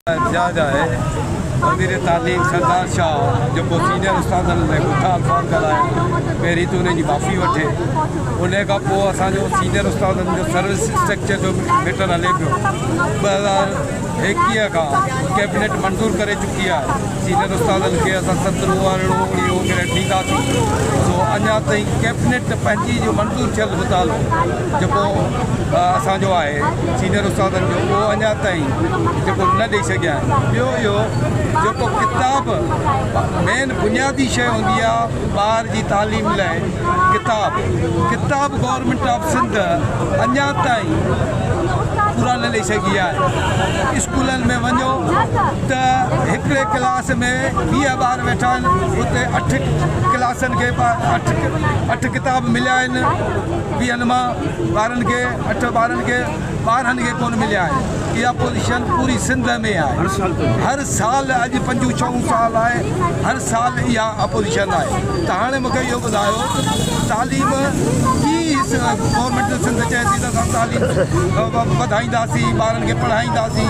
एहतजाज है वज़ीर तालीम सरदार शाह जो सीनियर उस्तादनि ने पुठा अल्फाज़ ॻाल्हाया पहिरीं त उन जी माफ़ी वठे। उन खां पोइ असांजो सीनियर उस्तादनि जो सर्विस स्ट्रक्चर जो मैटर हले पियो। 2021 खां कैबिनेट मंज़ूर करे चुकी आहे। सीनियर उस्तादनि खे असां 17 ग्रेड ॾींदासीं। सो अञा ताईं कैबिनेट पंहिंजी जो मंज़ूर थियल मुतालो जेको असांजो आहे सीनियर उस्तादनि जो उहो अञा ताईं जेको न ॾेई सघिया आहिनि। ॿियो इहो जेको किताब मेन बुनियादी शइ हूंदी आहे ॿार जी तालीम लाइ किताब गवर्नमेंट ऑफ सिंध अञा ताईं पूरा न ॾेई सघी आहे। स्कूलनि में वञो त हिकिड़े क्लास में 20 ॿार वेठा आहिनि, उते 8 क्लासनि खे 8 किताब मिलिया आहिनि। 20 मां ॿारनि खे 8 ॿारनि खे 12 खे कोन मिलिया आहिनि। इहा पोजीशन पूरी सिंध में आहे। हर साल अॼु 5-6 साल आहे, हर साल इहा अपोजिशन आहे। त हाणे मूंखे इहो ॿुधायो तालीम की गवर्नमेंट सिंध चए थी त असां तालीम वधाईंदासीं, ॿारनि खे पढ़ाईंदासीं,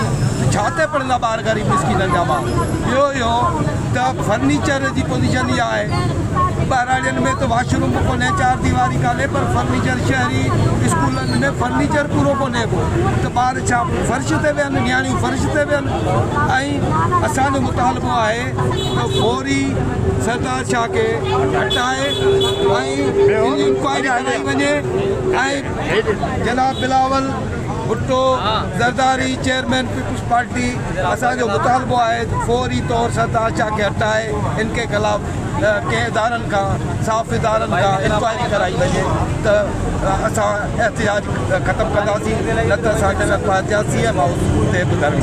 छा ते पढ़ंदा ॿार ग़रीब मिस्किननि जा ॿार। ॿियो इहो त फर्नीचर जी पोजीशन इहा आहे। ॿारनि में त वाशरूम बि कोन्हे, 4 दीवारी कान्हे, पर फर्नीचर शहरी स्कूलनि में फर्नीचर पूरो कोन्हे को त ॿार छा फर्श ते विहनि, नियाणियूं फर्श ते विहनि। ऐं असांजो मुतालबो आहे त फौरी सरदार शाह खे हटाए ऐं इंक्वायरी कराई वञे ऐं जनाब Bilawal Bhutto Zardari chairman Peoples Party असांजो मुतालबो आहे फौरी तौर सरदार शाह खे हटाए इनके ख़िलाफ़ कंहिं इदारनि खां साफ़ इदारनि खां इंक्वायरी कराई वञे त असां एहतिजाज ख़तमु कंदासीं, न त असांखे न पातियासीं ऐं मां उते बि धरणी।